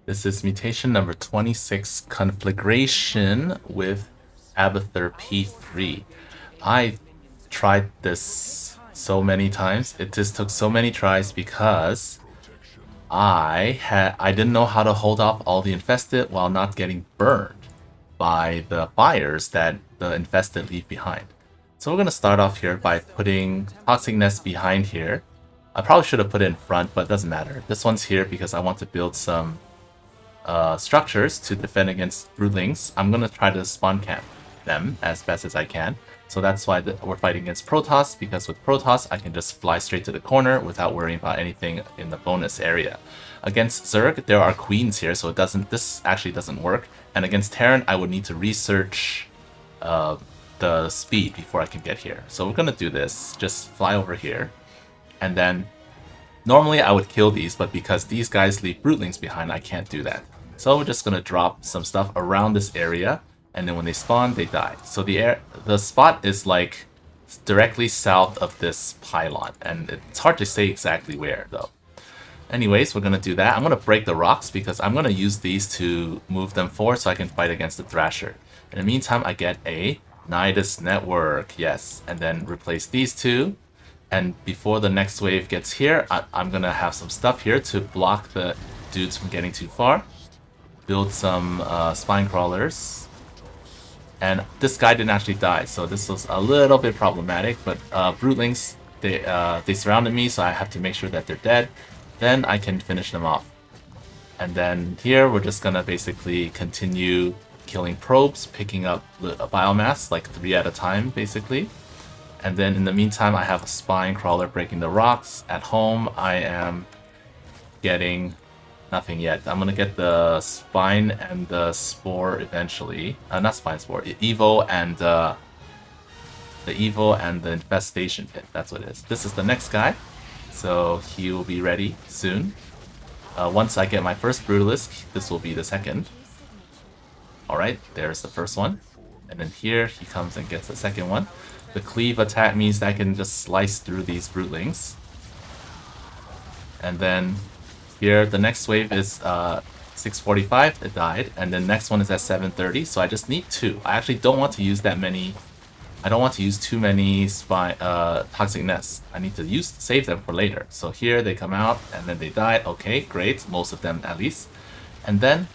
This is mutation number 26, Conflagration with Abathur P3. I tried this so many times. It just took so many tries because I didn't know how to hold off all the infested while not getting burned by the fires that the infested leave behind. So we're gonna start off here by putting Toxic Nest behind here. I probably should have put it in front, but it doesn't matter. This one's here because I want to build some structures to defend against broodlings. I'm gonna try to spawn camp them as best as I can. So that's why we're fighting against Protoss, because with Protoss I can just fly straight to the corner without worrying about anything in the bonus area. Against Zerg, there are queens here, so this actually doesn't work. And against Terran, I would need to research the speed before I can get here. So we're gonna do this, just fly over here, and then normally I would kill these, but because these guys leave broodlings behind, I can't do that. So we're just gonna drop some stuff around this area, and then when they spawn, they die. So the spot is like directly south of this pylon, and it's hard to say exactly where though. Anyways, we're gonna do that. I'm gonna break the rocks because I'm gonna use these to move them forward so I can fight against the Thrasher. In the meantime, I get a Nidus Network, yes, and then replace these two. And before the next wave gets here, I'm gonna have some stuff here to block the dudes from getting too far. Build some spine crawlers. And this guy didn't actually die, so this was a little bit problematic, but broodlings, they surrounded me, so I have to make sure that they're dead. Then I can finish them off. And then here, we're just gonna basically continue killing probes, picking up a biomass, like 3 at a time, basically. And then in the meantime, I have a spine crawler breaking the rocks. At home, I am getting nothing yet. I'm gonna get the spine and the spore eventually. Not spine spore, Evo and the Evo and the infestation pit. That's what it is. This is the next guy, so he will be ready soon. Once I get my first Brutalist, this will be the second. Alright, there's the first one. And then here, he comes and gets the second one. The cleave attack means that I can just slice through these brootlings. And then here, the next wave is 645, it died. And then next one is at 730, so I just need 2. I actually don't want to use that many. I don't want to use too many toxic nests. I need to save them for later. So here they come out and then they die. Okay, great, most of them at least. And then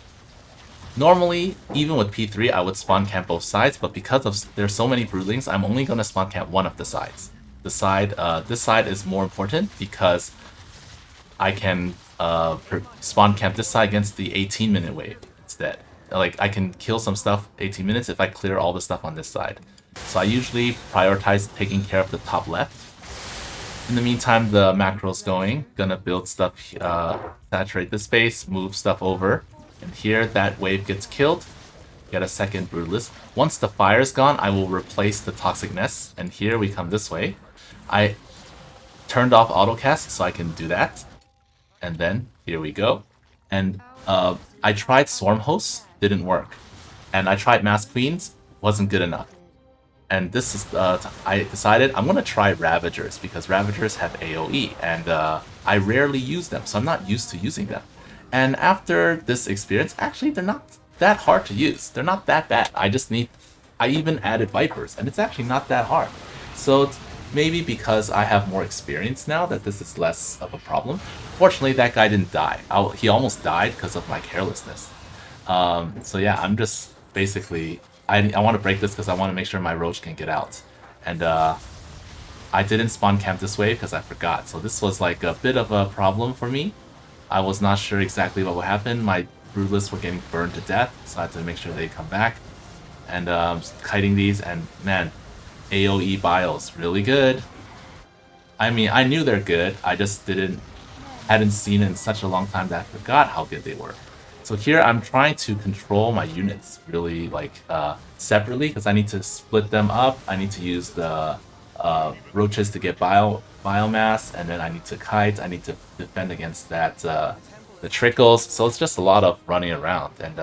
normally, even with P3, I would spawn camp both sides, but because there's so many broodlings, I'm only going to spawn camp one of the sides. This side is more important because I can spawn camp this side against the 18-minute wave instead. Like, I can kill some stuff 18 minutes if I clear all the stuff on this side. So I usually prioritize taking care of the top left. In the meantime, the macro's going. Gonna build stuff, saturate the space, move stuff over. And here, that wave gets killed. Get a second Brutalist. Once the fire's gone, I will replace the Toxic Nest. And here we come this way. I turned off autocast so I can do that. And then, here we go. And I tried Swarm Hosts, didn't work. And I tried Mass Queens, wasn't good enough. And this is, I decided I'm going to try Ravagers, because Ravagers have AoE. And I rarely use them, so I'm not used to using them. And after this experience, actually, they're not that hard to use. They're not that bad. I even added Vipers, and it's actually not that hard. So it's maybe because I have more experience now that this is less of a problem. Fortunately, that guy didn't die. He almost died because of my carelessness. So yeah, I'm just basically... I want to break this because I want to make sure my Roach can get out. And I didn't spawn camp this way because I forgot. So this was like a bit of a problem for me. I was not sure exactly what would happen. My Brutalists were getting burned to death, so I had to make sure they come back. And kiting these, and man, AoE Bios, really good. I mean, I knew they're good, I just hadn't seen it in such a long time that I forgot how good they were. So here I'm trying to control my units really like separately, because I need to split them up. I need to use the roaches to get biomass, and then I need to kite. I need to defend against that the trickles. So it's just a lot of running around, and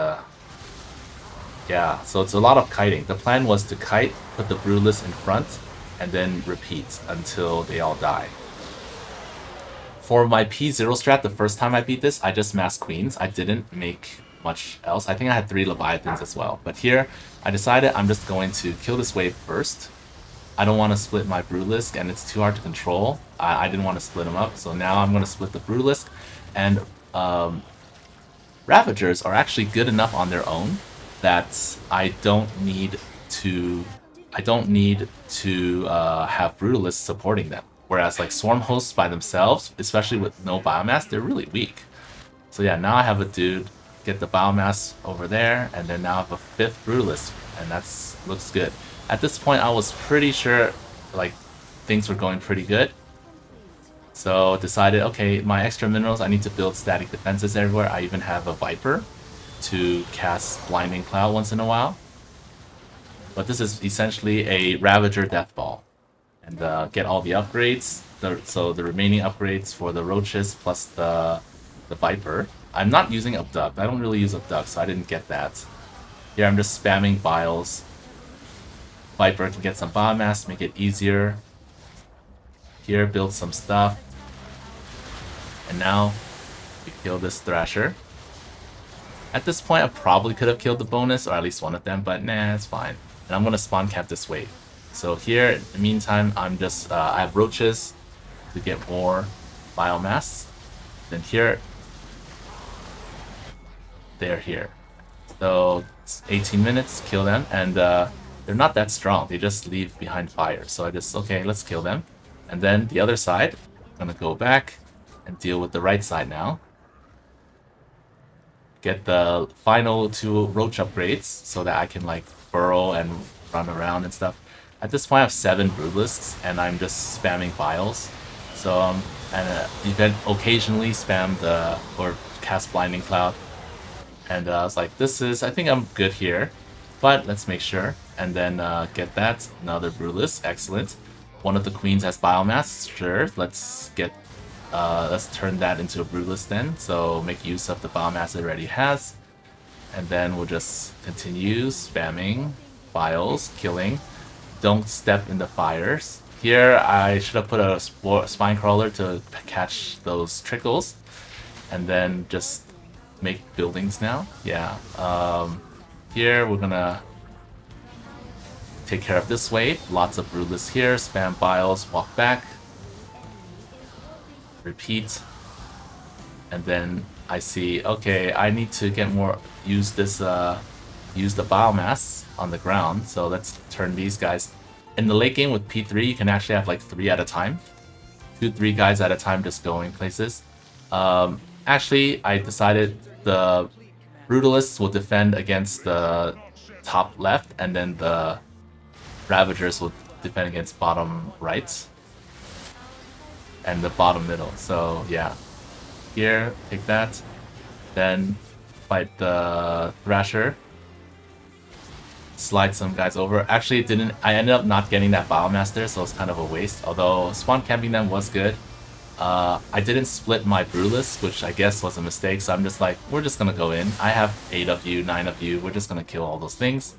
yeah, so it's a lot of kiting. The plan was to kite, put the Brutalists in front, and then repeat until they all die. For my P0 strat, the first time I beat this, I just massed queens. I didn't make much else. I think I had 3 Leviathans as well. But here, I decided I'm just going to kill this wave first. I don't want to split my Brutalisk, and it's too hard to control. I didn't want to split them up, so now I'm going to split the Brutalisk. And Ravagers are actually good enough on their own that I don't need to have Brutalists supporting them. Whereas like Swarm Hosts by themselves, especially with no Biomass, they're really weak. So yeah, now I have a dude, get the Biomass over there, and then now I have a 5th Brutalist, and that's looks good. At this point, I was pretty sure like things were going pretty good. So decided, okay, my extra minerals, I need to build static defenses everywhere. I even have a Viper to cast Blinding Cloud once in a while. But this is essentially a Ravager Death Ball. And get all the upgrades. So the remaining upgrades for the Roaches plus the Viper. I'm not using Abduct. I don't really use Abduct, so I didn't get that. Here I'm just spamming Biles. Viper can get some biomass, make it easier. Here, build some stuff. And now, we kill this Thrasher. At this point, I probably could have killed the bonus, or at least one of them, but nah, it's fine. And I'm gonna spawn cap this wave. So here, in the meantime, I'm just, I have Roaches to get more biomass. Then here, they're here. So, it's 18 minutes, kill them, and they're not that strong. They just leave behind fire. So I just, okay, let's kill them. And then the other side, I'm gonna go back and deal with the right side now. Get the final 2 Roach upgrades so that I can like burrow and run around and stuff. At this point I have 7 Brutalists and I'm just spamming Biles. So and even occasionally spam or cast Blinding Cloud. And I was like, I think I'm good here. But let's make sure. And then get that. Another Brutalist. Excellent. One of the queens has biomass. Sure. Let's turn that into a Brutalist then. So make use of the biomass it already has. And then we'll just continue spamming Biles, killing. Don't step in the fires. Here I should have put a spine crawler to catch those trickles. And then just make buildings now. Yeah. Here we're gonna take care of this wave. Lots of Brutalists here. Spam Biles, walk back. Repeat. And then I see, okay, I need to get more, use the biomass on the ground. So let's turn these guys. In the late game with P3, you can actually have like 3 at a time. 2-3 guys at a time just going places. Actually, I decided the Brutalists will defend against the top left, and then the Ravagers will defend against bottom right and the bottom middle. So yeah, here, take that, then fight the Thrasher, slide some guys over. Actually, I ended up not getting that biomass there, so it's kind of a waste. Although spawn camping them was good. I didn't split my Brutalists, which I guess was a mistake, so I'm just like, we're just gonna go in. I have 8 of you, 9 of you, we're just gonna kill all those things.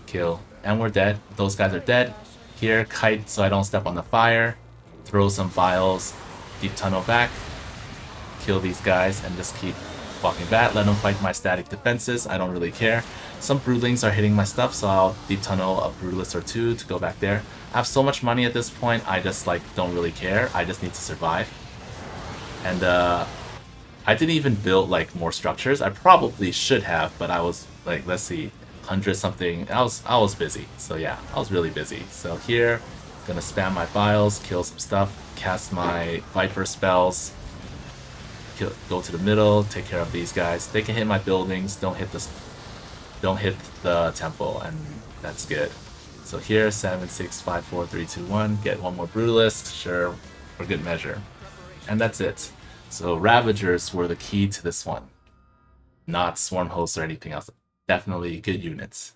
Kill. And we're dead. Those guys are dead. Here, kite so I don't step on the fire. Throw some Biles, deep tunnel back. Kill these guys and just keep walking back. Let them fight my static defenses. I don't really care. Some Broodlings are hitting my stuff, so I'll deep tunnel a Brutalist or 2 to go back there. I have so much money at this point, I just like don't really care. I just need to survive. And I didn't even build like more structures. I probably should have, but I was like, let's see, 100 something. I was busy. So yeah, I was really busy. So here, gonna spam my Biles, kill some stuff, cast my Viper spells, go to the middle, take care of these guys. They can hit my buildings, don't hit the temple, and that's good. So here, 7, 6, 5, 4, 3, 2, 1. Get one more Brutalist, sure, for good measure. And that's it. So Ravagers were the key to this one. Not Swarm Hosts or anything else. Definitely good units.